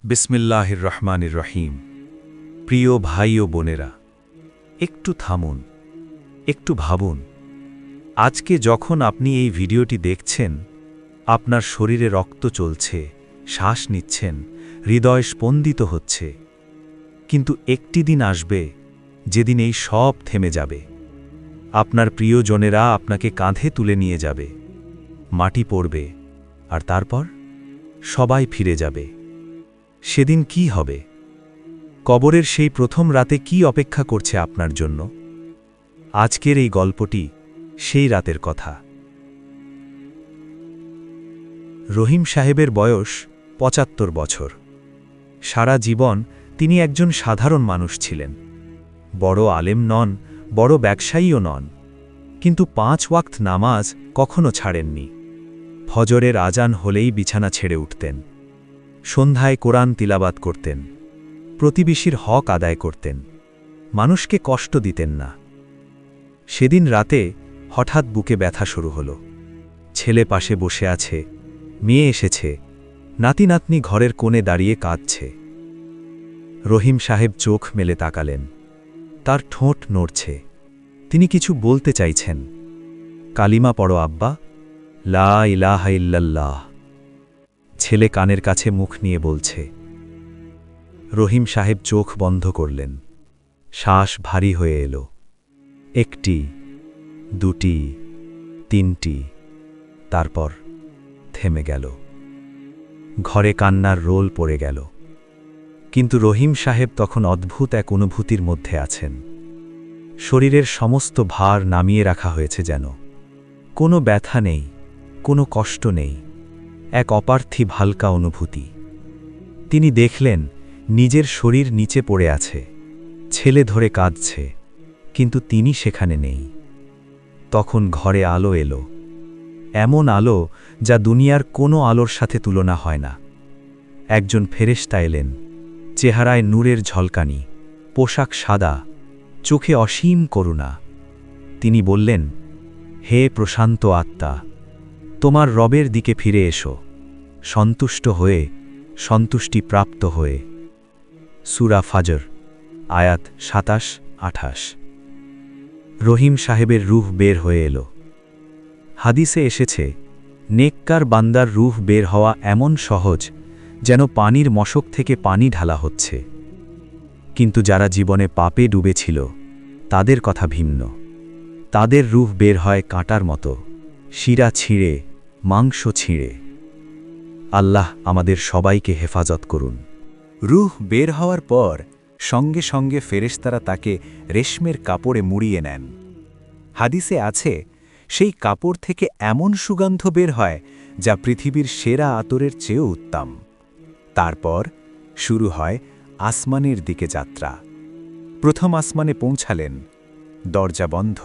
বিসমিল্লাহির রহমানির রহিম। প্রিয় ভাই ও বোনেরা, একটু থামুন, একটু ভাবুন। আজকে যখন আপনি এই ভিডিওটি দেখছেন, আপনার শরীরে রক্ত চলছে, শ্বাস নিচ্ছেন, হৃদয় স্পন্দিত হচ্ছে। কিন্তু একটি দিন আসবে যেদিন এই সব থেমে যাবে। আপনার প্রিয়জনেরা আপনাকে কাঁধে তুলে নিয়ে যাবে, মাটি পড়বে, আর তারপর সবাই ফিরে যাবে। সেদিন কি হবে? কবরের সেই প্রথম রাতে কি অপেক্ষা করছে আপনার জন্য? আজকের এই গল্পটি সেই রাতের কথা। রহিম সাহেবের বয়স ৭৫ বছর। সারা জীবন তিনি একজন সাধারণ মানুষ ছিলেন। বড় আলেম নন, বড় ব্যবসায়ীও নন, কিন্তু ৫ ওয়াক্ত নামাজ কখনো ছাড়েননি। ফজরের আজান হলেই বিছানা ছেড়ে উঠতেন। সন্ধ্যায় কোরআন তিলাবাত করতেন, প্রতিবেশীর হক আদায় করতেন, মানুষকে কষ্ট দিতেন না। সেদিন রাতে হঠাৎ বুকে ব্যথা শুরু হলো। ছেলে পাশে বসে আছে, মেয়ে এসেছে, নাতি নাতনি ঘরের কোণে দাঁড়িয়ে কাঁদছে। রহিম সাহেব চোখ মেলে তাকালেন। তার ঠোঁট নড়ছে, তিনি কিছু বলতে চাইছেন। কালিমা পড়ো আব্বা, লা ইলাহা ইল্লাল্লাহ। ছেলে কানের কাছে মুখ নিয়ে বলছে। রহিম সাহেব চোখ বন্ধ করলেন। শ্বাস ভারী হয়ে এলো। একটি, দুটি, তিনটি, তারপর থেমে গেল। ঘরে কান্নার রোল পড়ে গেল। কিন্তু রহিম সাহেব তখন অদ্ভুত এক অনুভূতির মধ্যে আছেন। শরীরের সমস্ত ভার নামিয়ে রাখা হয়েছে যেন। কোনো ব্যথা নেই, কোনো কষ্ট নেই, এক অপার্থিব হালকা অনুভূতি। তিনি দেখলেন নিজের শরীর নিচে পড়ে আছে, ছেলে ধরে কাঁদছে, কিন্তু তিনি সেখানে নেই। তখন ঘরে আলো এলো, এমন আলো যা দুনিয়ার কোনো আলোর সাথে তুলনা হয় না। একজন ফেরেশতা এলেন, চেহারায় নূরের ঝলকানি, পোশাক সাদা, চোখে অসীম করুণা। তিনি বললেন, হে প্রশান্ত আত্মা, তোমার রবের দিকে ফিরে এসো, সন্তুষ্ট হয়ে, সন্তুষ্টি প্রাপ্ত হয়ে। সূরা ফাজর, আয়াত ২৭-২৮। রহিম সাহেবের রূহ বের হয়ে এলো। হাদিসে এসেছে, নেককার বান্দার রূহ বের হওয়া এমন সহজ যেন পানির মশক থেকে পানি ঢালা হচ্ছে। কিন্তু যারা জীবনে পাপে ডুবেছিল তাদের কথা ভিন্ন। তাদের রূহ বের হয় কাঁটার মতো, শিরা ছিঁড়ে, মাংস ছিঁড়ে। আল্লাহ আমাদের সবাইকে হেফাজত করুন। রূহ বের হওয়ার পর সঙ্গে সঙ্গে ফেরেশতারা তাকে রেশমের কাপড়ে মুড়িয়ে নেন। হাদিসে আছে, সেই কাপড় থেকে এমন সুগন্ধ বের হয় যা পৃথিবীর সেরা আতরের চেয়েও উত্তম। তারপর শুরু হয় আসমানের দিকে যাত্রা। প্রথম আসমানে পৌঁছালেন, দরজা বন্ধ।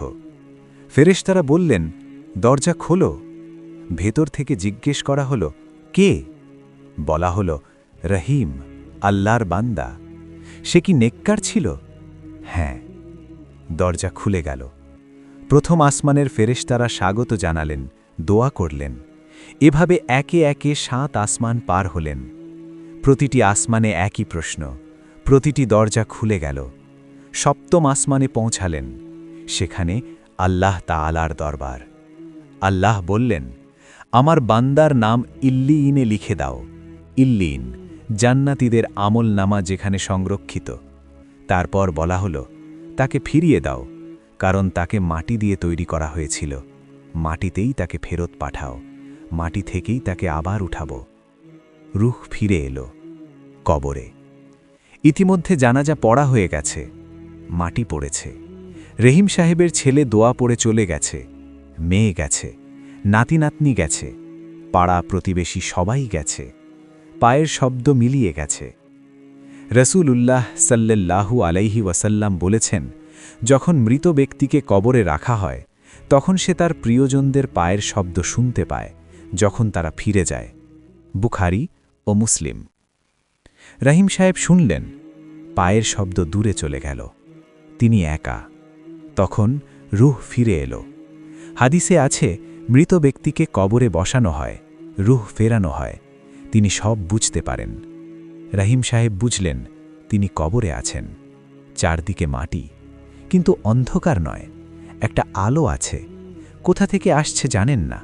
ফেরেশতারা বললেন, দরজা খোলো। ভেতর থেকে জিজ্ঞেস করা হলো, কে? বলা হলো, রহিম, আল্লাহর বান্দা। সে কি নেককার ছিল? হ্যাঁ। দরজা খুলে গেল। প্রথম আসমানের ফেরেশতারা স্বাগত জানালেন, দোয়া করলেন। এভাবে একে একে ৭ আসমান পার হলেন। প্রতিটি আসমানে একই প্রশ্ন, প্রতিটি দরজা খুলে গেল। সপ্তম আসমানে পৌঁছালেন। সেখানে আল্লাহ তাআলার দরবার। আল্লাহ বললেন, আমার বান্দার নাম ইল্লিইনে লিখে দাও। ইল্লিন, জান্নাতীদের আমল নামা যেখানে সংরক্ষিত। তারপর বলা হলো, তাকে ফিরিয়ে দাও, কারণ তাকে মাটি দিয়ে তৈরি করা হয়েছিল। মাটিতেই তাকে ফেরত পাঠাও, মাটি থেকেই তাকে আবার উঠাবো। রূহ ফিরে এলো কবরে। ইতিমধ্যে জানাজা পড়া হয়ে গেছে, মাটি পড়েছে। রহিম সাহেবের ছেলে দোয়া পড়ে চলে গেছে, মেয়ে গেছে, নাতি নাতনি গেছে, পাড়া প্রতিবেশী সবাই গেছে, পায়ের শব্দ মিলিয়ে গেছে। রসূলুল্লাহ সাল্লাল্লাহু আলাইহি ওয়াসাল্লাম বলেছেন, যখন মৃত ব্যক্তিকে কবরে রাখা হয় তখন সে তার প্রিয়জনদের পায়ের শব্দ শুনতে পায় যখন তারা ফিরে যায়। বুখারী ও মুসলিম। রহিম সাহেব শুনলেন, পায়ের শব্দ দূরে চলে গেল, তিনি একা। তখন রূহ ফিরে এলো। হাদিসে আছে, মৃত ব্যক্তিকে কবরে বসানো হয়, রূহ ফেরানো হয়, তিনি সব বুঝতে পারেন। রহিম সাহেব বুঝলেন তিনি কবরে আছেন। চারদিকে মাটি, কিন্তু অন্ধকার নয়, একটা আলো আছে। কোথা থেকে আসছে জানেন না।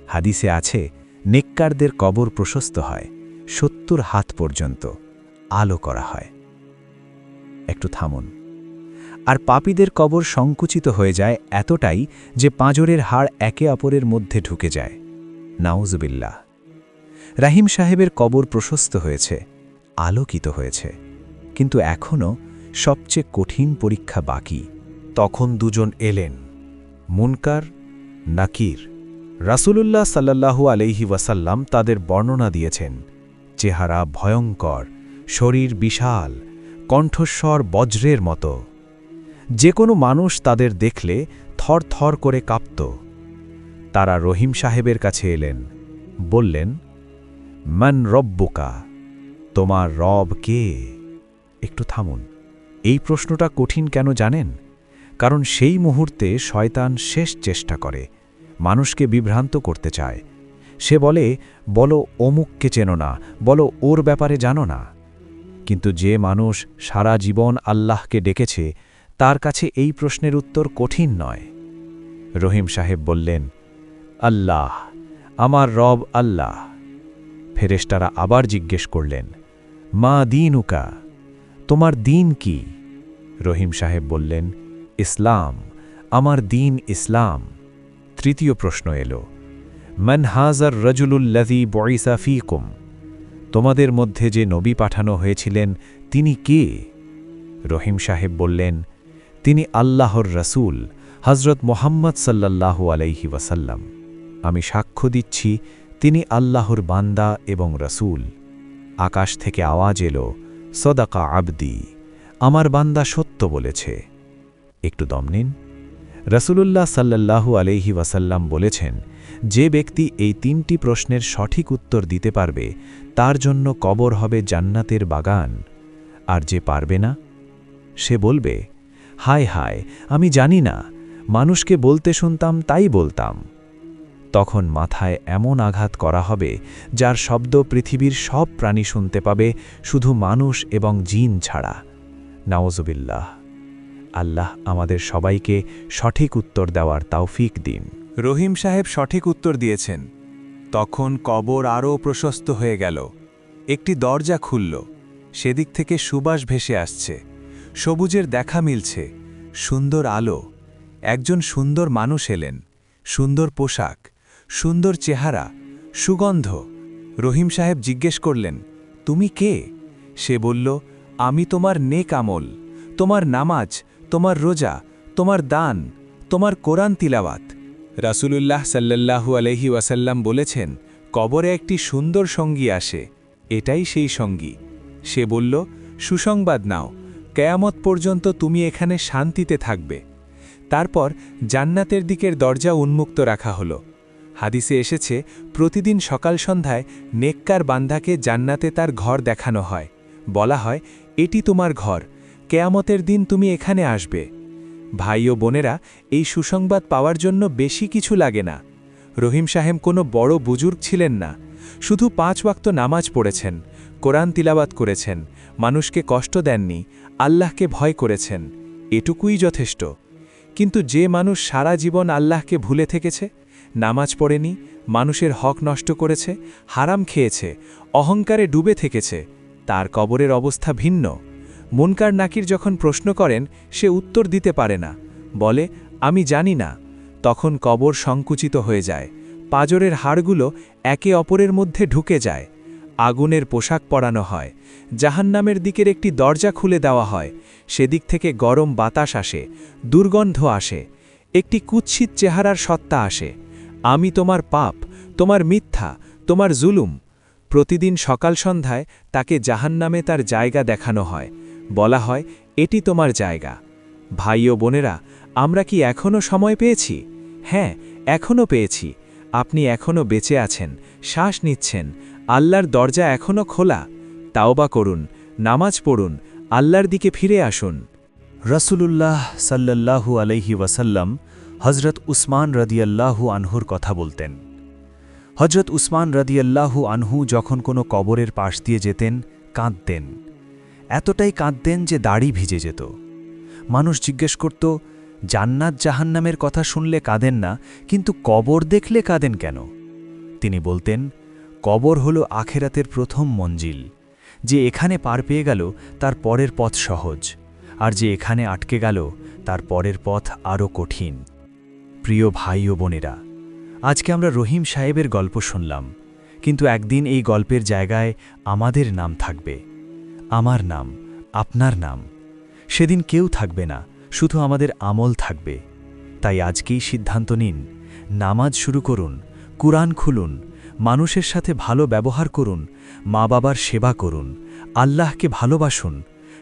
হাদিসে আছে, নেককারদের কবর প্রশস্ত হয়, ৭০ হাত পর্যন্ত আলো করা হয়। একটু থামুন। আর পাপীদের কবর সংকুচিত হয়ে যায় এতটাই যে পাঁজরের হাড় একে অপরের মধ্যে ঢুকে যায়। নাউজুবিল্লাহ। রহিম সাহেবের কবর প্রশস্ত হয়েছে, আলোকিত হয়েছে, কিন্তু এখনও সবচেয়ে কঠিন পরীক্ষা বাকি। তখন দুজন এলেন, মুনকার, নাকির। রাসূলুল্লাহ সাল্লাল্লাহু আলাইহি ওয়াসাল্লাম তাদের বর্ণনা দিয়েছেন। চেহারা ভয়ঙ্কর, শরীর বিশাল, কণ্ঠস্বর বজ্রের মতো। যে কোনো মানুষ তাদের দেখলে থর থর করে কাঁপত। তারা রহিম সাহেবের কাছে এলেন, বললেন, মান রব্বুকা, তোমার রব কে? একটু থামুন। এই প্রশ্নটা কঠিন কেন জানেন? কারণ সেই মুহূর্তে শয়তান শেষ চেষ্টা করে, মানুষকে বিভ্রান্ত করতে চায়। সে বলে, বলো অমুককে চেনো না, বলো ওর ব্যাপারে জানো না। কিন্তু যে মানুষ সারা জীবন আল্লাহকে ডেকেছে, তার কাছে এই প্রশ্নের উত্তর কঠিন নয়। রহিম সাহেব বললেন, আল্লাহ, আমার রব আল্লাহ। ফেরেশতারা আবার জিজ্ঞেস করলেন, মা দীনুকা, তোমার দিন কি? রহিম সাহেব বললেন, ইসলাম, আমার দিন ইসলাম। তৃতীয় প্রশ্ন এলো, মান হাজার রজুলুল্লাযী বুইসা ফীকুম, তোমাদের মধ্যে যে নবী পাঠানো হয়েছিলেন তিনি কে? রহিম সাহেব বললেন, তিনি আল্লাহর রাসূল হযরত মুহাম্মদ সাল্লাল্লাহু আলাইহি ওয়াসাল্লাম। আমি সাক্ষ্য দিচ্ছি তিনি আল্লাহর বান্দা এবং রাসূল। আকাশ থেকে আওয়াজ এলো, সদাকা আবদি, আমার বান্দা সত্য বলেছে। একটু দম নিন। রাসূলুল্লাহ সাল্লাল্লাহু আলাইহি ওয়াসাল্লাম বলেছেন, যে ব্যক্তি এই ৩টি প্রশ্নের সঠিক উত্তর দিতে পারবে তার জন্য কবর হবে জান্নাতের বাগান। আর যে পারবে না, সে বলবে, হায় হায়, আমি জানি না, মানুষকে বলতে শুনতাম তাই বলতাম। তখন মাথায় এমন আঘাত করা হবে যার শব্দ পৃথিবীর সব প্রাণী শুনতে পাবে, শুধু মানুষ এবং জিন ছাড়া। নাউজুবিল্লাহ। আল্লাহ আমাদের সবাইকে সঠিক উত্তর দেওয়ার তৌফিক দিন। রহিম সাহেব সঠিক উত্তর দিয়েছেন। তখন কবর আরও প্রশস্ত হয়ে গেল। একটি দরজা খুলল, সেদিক থেকে সুবাস ভেসে আসছে, সবুজের দেখা মিলছে, সুন্দর আলো। একজন সুন্দর মানুষ এলেন, সুন্দর পোশাক, সুন্দর চেহারা, সুগন্ধ। রহিম সাহেব জিজ্ঞেস করলেন, তুমি কে? সে বলল, আমি তোমার নেক আমল, তোমার নামাজ, তোমার রোজা, তোমার দান, তোমার কোরআন তিলাওয়াত। রাসূলুল্লাহ সাল্লাল্লাহু আলাইহি ওয়াসাল্লাম বলেছেন, কবরে একটি সুন্দর সঙ্গী আসে, এটাই সেই সঙ্গী। সে বলল, সুসংবাদ নাও, কেয়ামত পর্যন্ত তুমি এখানে শান্তিতে থাকবে। তারপর জান্নাতের দিকের দরজা উন্মুক্ত রাখা হলো। হাদিসে এসেছে, প্রতিদিন সকাল সন্ধ্যায় নেককার বান্দাকে জান্নাতে তার ঘর দেখানো হয়, বলা হয়, এটি তোমার ঘর, কেয়ামতের দিন তুমি এখানে আসবে। ভাই ও বোনেরা, এই সুসংবাদ পাওয়ার জন্য বেশি কিছু লাগে না। রহিম সাহেব কোনো বড় বুজুর্গ ছিলেন না, শুধু 5 ওয়াক্ত নামাজ পড়েছেন, কোরআন তিলাওয়াত করেছেন, মানুষকে কষ্ট দেননি, আল্লাহকে ভয় করেছেন, এটুকুই যথেষ্ট। কিন্তু যে মানুষ সারা জীবন আল্লাহকে ভুলে থেকেছে, নামাজ পড়েনি, মানুষের হক নষ্ট করেছে, হারাম খেয়েছে, অহংকারে ডুবে থেকেছে, তার কবরের অবস্থা ভিন্ন। মুনকার নাকির যখন প্রশ্ন করেন, সে উত্তর দিতে পারে না, বলে, আমি জানি না। তখন কবর সংকুচিত হয়ে যায়, পাঁজরের হাড়গুলো একে অপরের মধ্যে ঢুকে যায়, আগুনের পোশাক পরানো হয়, জাহান্নামের দিকের একটি দরজা খুলে দেওয়া হয়, সেদিক থেকে গরম বাতাস আসে, দুর্গন্ধ আসে, একটি কুৎসিত চেহারার সত্তা আসে, আমি তোমার পাপ, তোমার মিথ্যা, তোমার জুলুম। প্রতিদিন সকাল সন্ধ্যায় তাকে জাহান্নামে তার জায়গা দেখানো হয়, বলা হয়, এটি তোমার জায়গা। ভাই ও বোনেরা, আমরা কি এখনও সময় পেয়েছি? হ্যাঁ, এখনও পেয়েছি। আপনি এখনও বেঁচে আছেন, শ্বাস নিচ্ছেন, আল্লাহর দরজা এখনও খোলা। তাওবা করুন, নামাজ পড়ুন, আল্লাহর দিকে ফিরে আসুন। রাসূলুল্লাহ সাল্লাল্লাহু আলাইহি ওয়াসাল্লাম হযরত উসমান রাদিয়াল্লাহু আনহুর কথা বলতেন। হযরত উসমান রাদিয়াল্লাহু আনহু যখন কোনো কবরের পাশ দিয়ে যেতেন, কাঁদতেন। এতটাই কাঁদতেন যে দাড়ি ভিজে যেত। মানুষ জিজ্ঞেস করত, জান্নাত জাহান্নামের কথা শুনলে কাঁদেন না, কিন্তু কবর দেখলে কাঁদেন কেন? তিনি বলতেন, কবর হল আখেরাতের প্রথম মঞ্জিল। যে এখানে পার পেয়ে গেল তার পরের পথ সহজ, আর যে এখানে আটকে গেল তার পরের পথ আরও কঠিন। প্রিয় ভাই ও বোনেরা, আজকে আমরা রহিম সাহেবের গল্প শুনলাম, কিন্তু একদিন এই গল্পের জায়গায় আমাদের নাম থাকবে। আমার নাম, আপনার নাম। সেদিন কেউ থাকবে না, শুধু আমাদের আমল থাকবে। তাই আজকেই সিদ্ধান্ত নিন, নামাজ শুরু করুন, কুরআন খুলুন, মানুষের সাথে ভালো ব্যবহার করুন, মা বাবার সেবা করুন, আল্লাহকে ভালোবাসুন,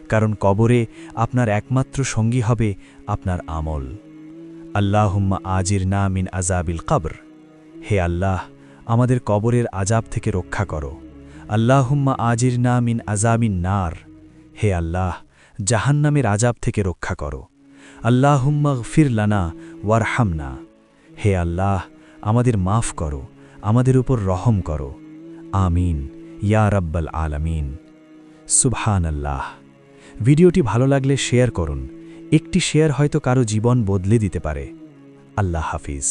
কারণ কবরে আপনার একমাত্র সঙ্গী হবে আপনার আমল। আল্লাহুম্মা আজিরনা মিন আযাবিল কবর। হে আল্লাহ, আমাদের কবরের আযাব থেকে রক্ষা করো। আল্লাহুম্মা আজিরনা মিন আযাবিন নার। হে আল্লাহ, জাহান্নামের আযাব থেকে রক্ষা করো। আল্লাহুম্মা গফির লানা ওয়ারহামনা। হে আল্লাহ, আমাদের মাফ করো, আমাদের উপর রহম করো। আমিন ইয়া রাব্বাল আলামিন। সুবহানাল্লাহ। ভিডিওটি ভালো লাগলে শেয়ার করুন। একটি শেয়ার হয়তো কারো জীবন বদলে দিতে পারে। আল্লাহ হাফিজ।